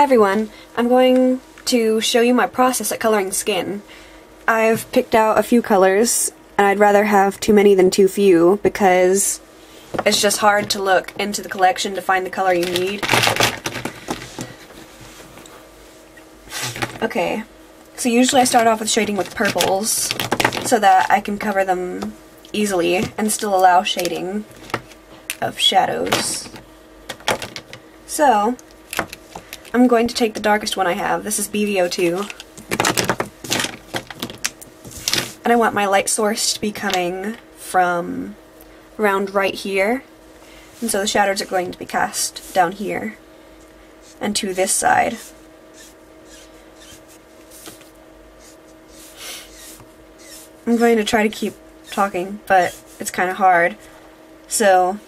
Hi everyone, I'm going to show you my process at coloring skin. I've picked out a few colors, and I'd rather have too many than too few because it's just hard to look into the collection to find the color you need. Okay, so usually I start off with shading with purples so that I can cover them easily and still allow shading of shadows. So, I'm going to take the darkest one I have. This is BV02. And I want my light source to be coming from around right here. And so the shadows are going to be cast down here and to this side. I'm going to try to keep talking, but it's kind of hard. So,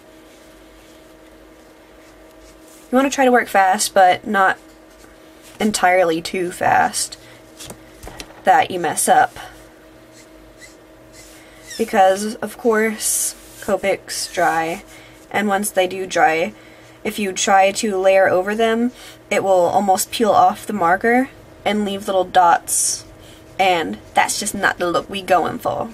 you want to try to work fast, but not entirely too fast that you mess up. Because, of course, copics dry, and once they do dry, if you try to layer over them, it will almost peel off the marker and leave little dots, and that's just not the look we going for.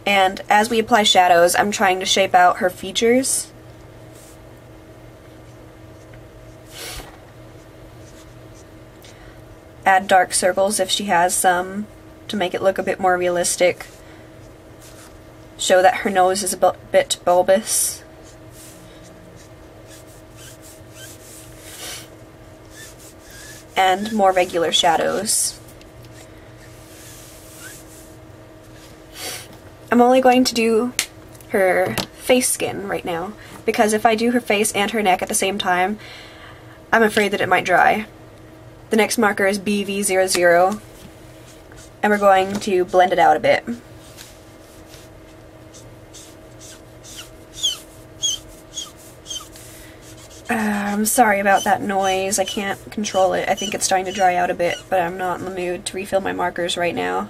And as we apply shadows, I'm trying to shape out her features. Add dark circles if she has some to make it look a bit more realistic. Show that her nose is a bit bulbous. And more regular shadows. I'm only going to do her face skin right now, because if I do her face and her neck at the same time, I'm afraid that it might dry. The next marker is BV00, and we're going to blend it out a bit. I'm sorry about that noise, I can't control it. I think it's starting to dry out a bit, but I'm not in the mood to refill my markers right now.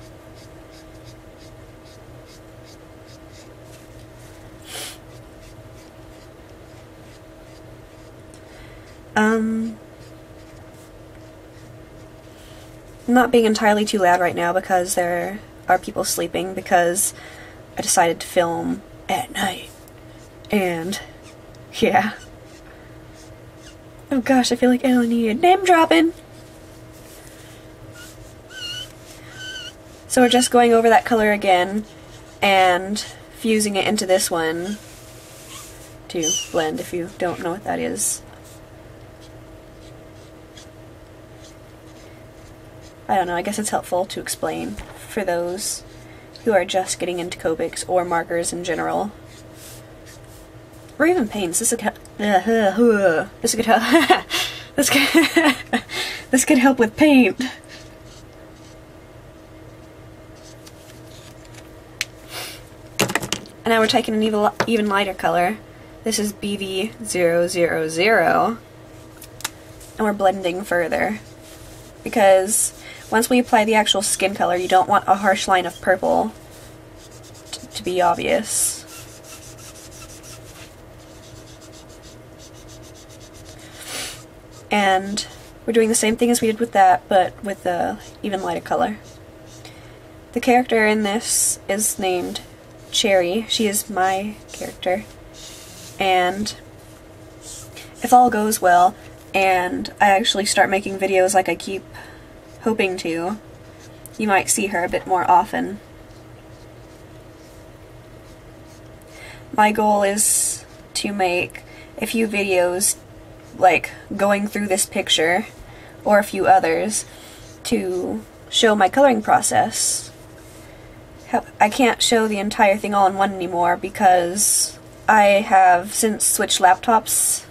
I'm not being entirely too loud right now because there are people sleeping, because I decided to film at night. And, yeah. Oh gosh, I feel like I only need name dropping! So we're just going over that color again and fusing it into this one to blend, if you don't know what that is. I don't know, I guess it's helpful to explain for those who are just getting into copics or markers in general. Or even paints. This could help. This could help. This could help with paint. And now we're taking an even lighter color. This is BV000, and we're blending further. Because once we apply the actual skin color, you don't want a harsh line of purple to be obvious. And we're doing the same thing as we did with that, but with the even lighter color. The character in this is named Cherry. She is my character. And if all goes well, and I actually start making videos like I keep hoping to, you might see her a bit more often. My goal is to make a few videos like going through this picture, or a few others, to show my coloring process. I can't show the entire thing all in one anymore because I have since switched laptops,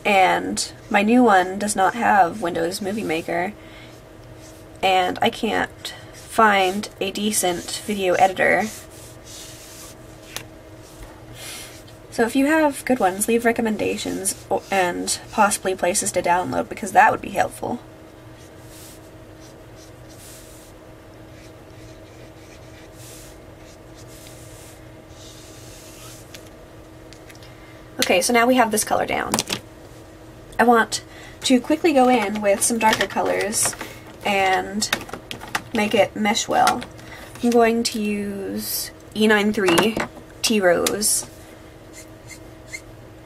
and my new one does not have Windows Movie Maker, and I can't find a decent video editor. So if you have good ones, leave recommendations and possibly places to download, because that would be helpful. Okay, so now we have this color down. I want to quickly go in with some darker colors and make it mesh well. I'm going to use E93 Tea Rose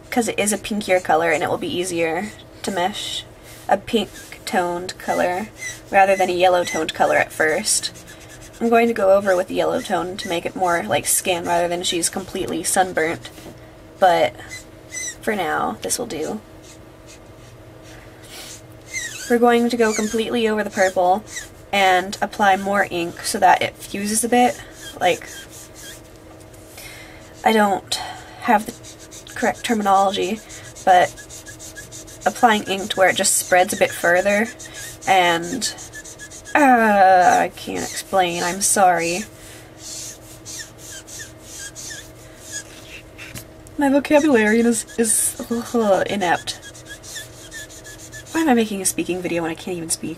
because it is a pinkier color and it will be easier to mesh a pink toned color rather than a yellow toned color at first. I'm going to go over with the yellow tone to make it more like skin rather than she's completely sunburnt, but for now this will do. We're going to go completely over the purple and apply more ink so that it fuses a bit. Like, I don't have the correct terminology, but applying ink to where it just spreads a bit further, and I can't explain, I'm sorry. My vocabulary is inept. Why am I making a speaking video when I can't even speak?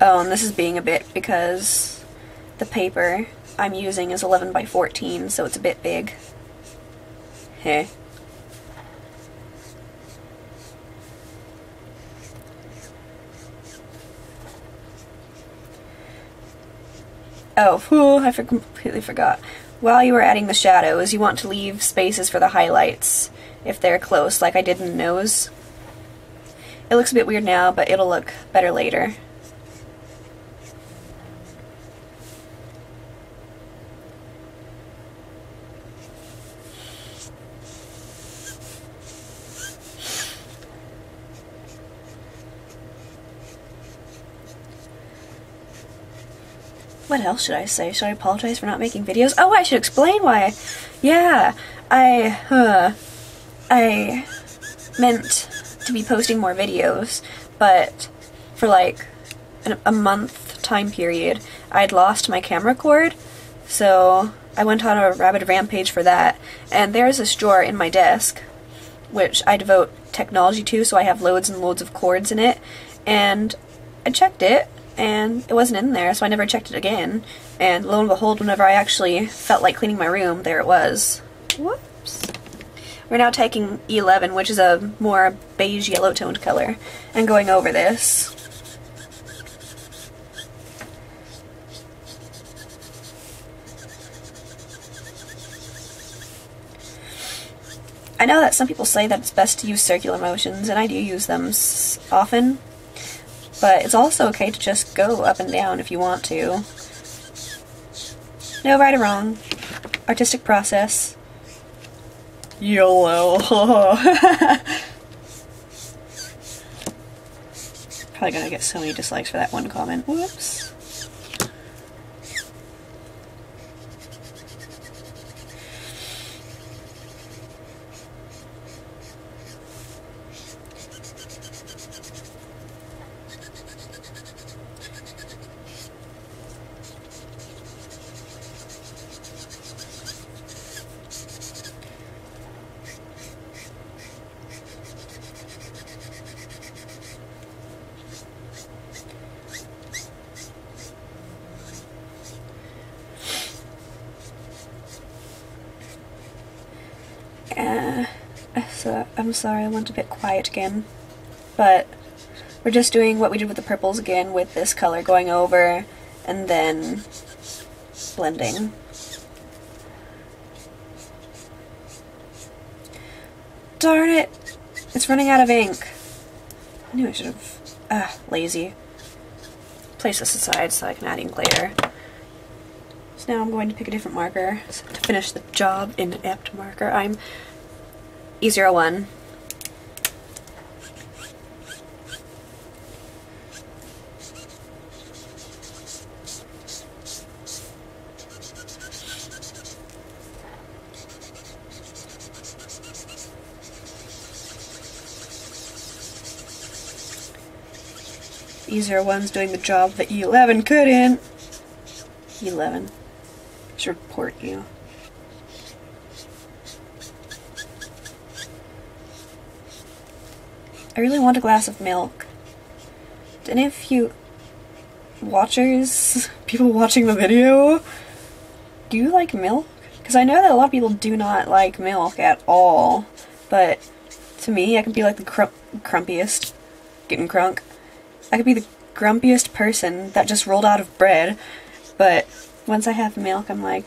Oh, and this is being a bit because the paper I'm using is 11 by 14, so it's a bit big. Heh. Oh, whew, I completely forgot. While you are adding the shadows, you want to leave spaces for the highlights if they're close, like I did in the nose. It looks a bit weird now, but it'll look better later. What else should I say? Should I apologize for not making videos? Oh, I should explain why. Yeah, I meant to be posting more videos, but for like a month time period, I'd lost my camera cord, so I went on a rabid rampage for that, and there's this drawer in my desk, which I devote technology to, so I have loads and loads of cords in it, and I checked it, and it wasn't in there, so I never checked it again, and lo and behold, whenever I actually felt like cleaning my room, there it was. Whoops. We're now taking E11, which is a more beige yellow toned color, and going over this. I know that some people say that it's best to use circular motions, and I do use them often, but it's also okay to just go up and down if you want to. No right or wrong. Artistic process. YOLO. Probably gonna get so many dislikes for that one comment. Whoops. So I'm sorry, I went a bit quiet again, but we're just doing what we did with the purples again with this color, going over and then blending. Darn it! It's running out of ink. I knew I should have... lazy. Place this aside so I can add ink later. So now I'm going to pick a different marker to finish the job. Inept marker. I'm E01. E01's doing the job that E11 couldn't. E11. I should report you. I really want a glass of milk. Do any of you watchers, people watching the video, do you like milk? Because I know that a lot of people do not like milk at all, but to me, I could be like the crumpiest, getting crunk. I could be the grumpiest person that just rolled out of bread, but once I have milk, I'm like,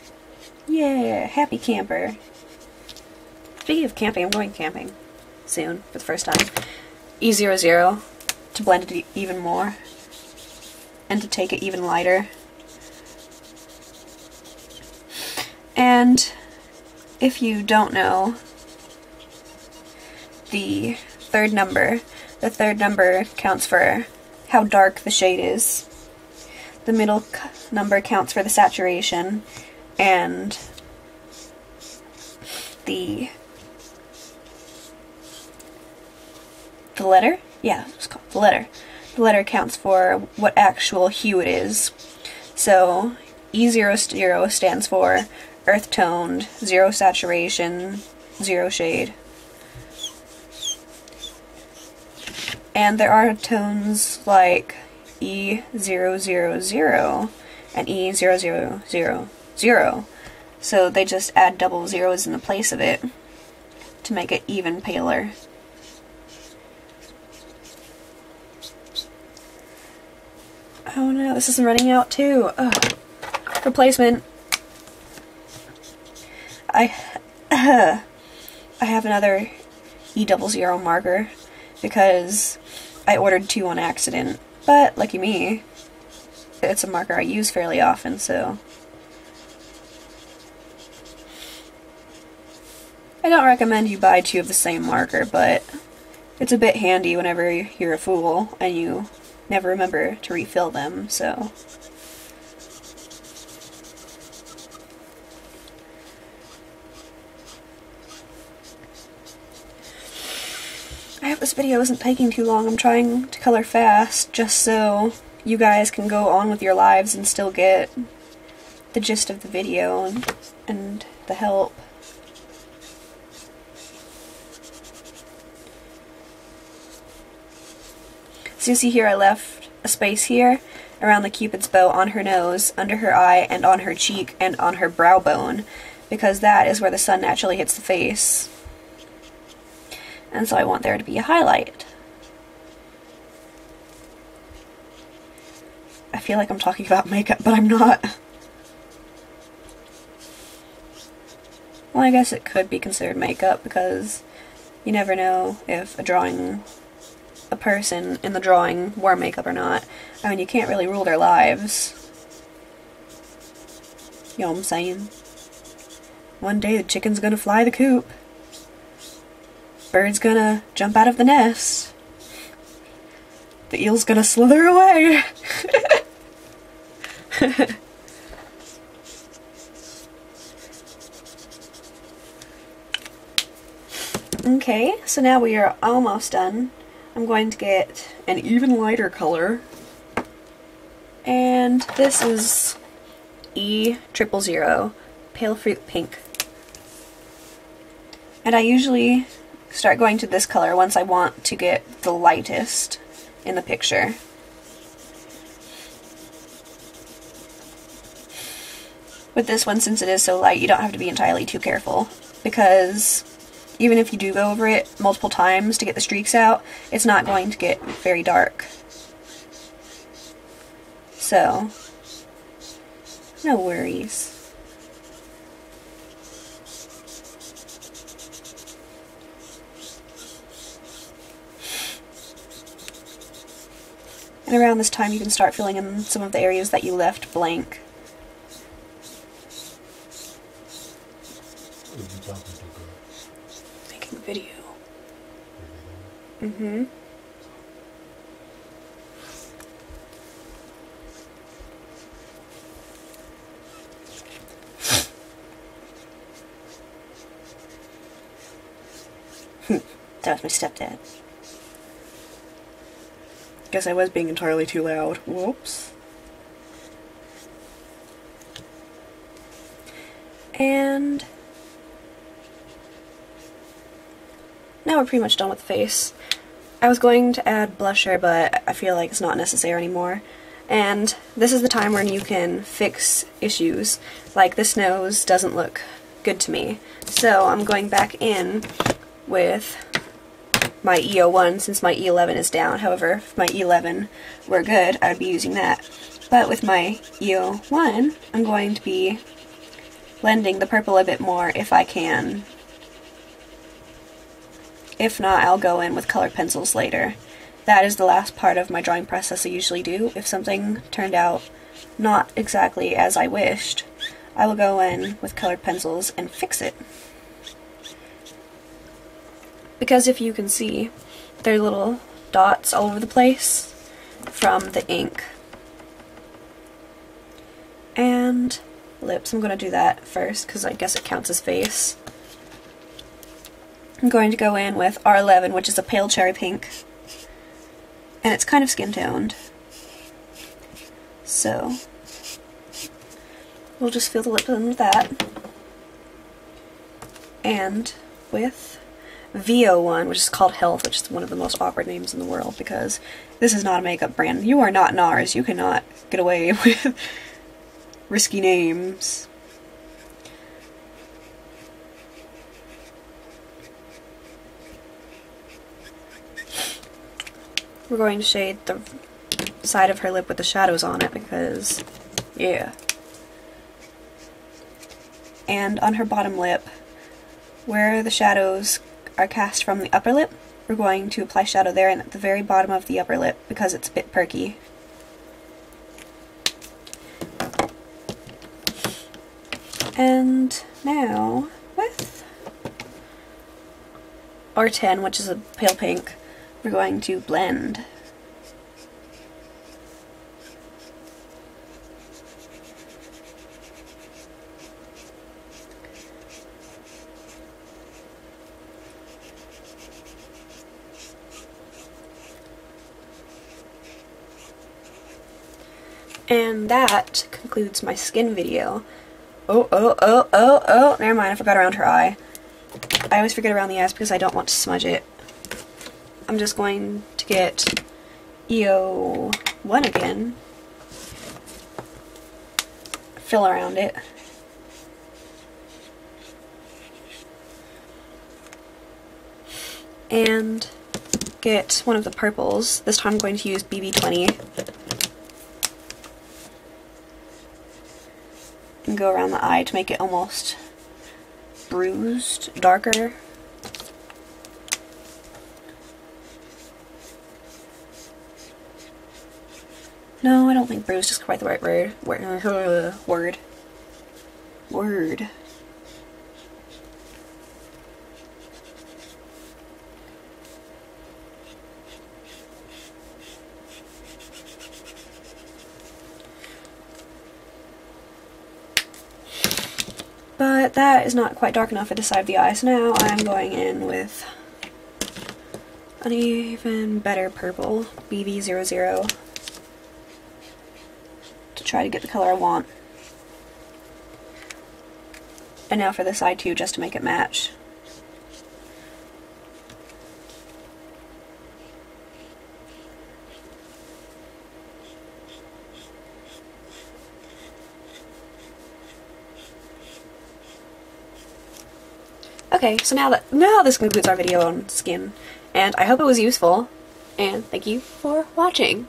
yeah, happy camper. Speaking of camping, I'm going camping soon for the first time. E00 to blend it even more and to take it even lighter. And if you don't know the third number counts for how dark the shade is. The middle number counts for the saturation, and the letter? Yeah, it's called the letter. The letter counts for what actual hue it is. So E00 stands for earth toned, 0 saturation, 0 shade. And there are tones like E000 and E0000. So they just add double zeros in the place of it to make it even paler. Oh no, this is running out too. Ugh. Replacement. I have another E00 marker because I ordered 2 on accident, but lucky me, it's a marker I use fairly often, so I don't recommend you buy 2 of the same marker, but it's a bit handy whenever you're a fool and you never remember to refill them, so. I hope this video isn't taking too long. I'm trying to color fast just so you guys can go on with your lives and still get the gist of the video and the help. So you see here I left a space here around the Cupid's bow on her nose, under her eye, and on her cheek, and on her brow bone, because that is where the sun naturally hits the face. And so I want there to be a highlight. I feel like I'm talking about makeup, but I'm not. Well, I guess it could be considered makeup, because you never know if a person in the drawing wore makeup or not. I mean, you can't really rule their lives. You know what I'm saying? One day the chicken's gonna fly the coop. Bird's gonna jump out of the nest. The eel's gonna slither away. Okay, so now we are almost done. I'm going to get an even lighter color. And this is E000, Pale Fruit Pink. And I usually start going to this color once I want to get the lightest in the picture. With this one, since it is so light, you don't have to be entirely too careful, because even if you do go over it multiple times to get the streaks out, it's not going to get very dark. So, no worries. And around this time you can start filling in some of the areas that you left blank. Making a video. Mm-hmm. That was my stepdad. Guess I was being entirely too loud. Whoops. And now we're pretty much done with the face. I was going to add blusher, but I feel like it's not necessary anymore. And this is the time when you can fix issues. Like, this nose doesn't look good to me. So I'm going back in with my E01 since my E11 is down. However, if my E11 were good, I would be using that. But with my E01, I'm going to be blending the purple a bit more if I can. If not, I'll go in with colored pencils later. That is the last part of my drawing process I usually do. If something turned out not exactly as I wished, I will go in with colored pencils and fix it. Because if you can see, there are little dots all over the place from the ink. And lips, I'm going to do that first because I guess it counts as face. I'm going to go in with R11, which is a pale cherry pink, and it's kind of skin toned. So we'll just fill the lip in with that. And with V01, which is called Health, which is one of the most awkward names in the world because this is not a makeup brand. You are not NARS. You cannot get away with risky names. We're going to shade the side of her lip with the shadows on it because, yeah. And on her bottom lip, where the shadows are cast from the upper lip, we're going to apply shadow there and at the very bottom of the upper lip because it's a bit perky. And now, with R10, which is a pale pink, we're going to blend. And that concludes my skin video. Oh, never mind, I forgot around her eye. I always forget around the eyes because I don't want to smudge it. I'm just going to get E01 again, fill around it, and get one of the purples. This time I'm going to use BB20 and go around the eye to make it almost bruised, darker. No, I don't think bruised is quite the right word. Word. But that is not quite dark enough at the side of the eye, so now I'm going in with an even better purple, BB00. To try to get the color I want. And now for the side too, just to make it match. Okay, so now this concludes our video on skin, and I hope it was useful, and thank you for watching.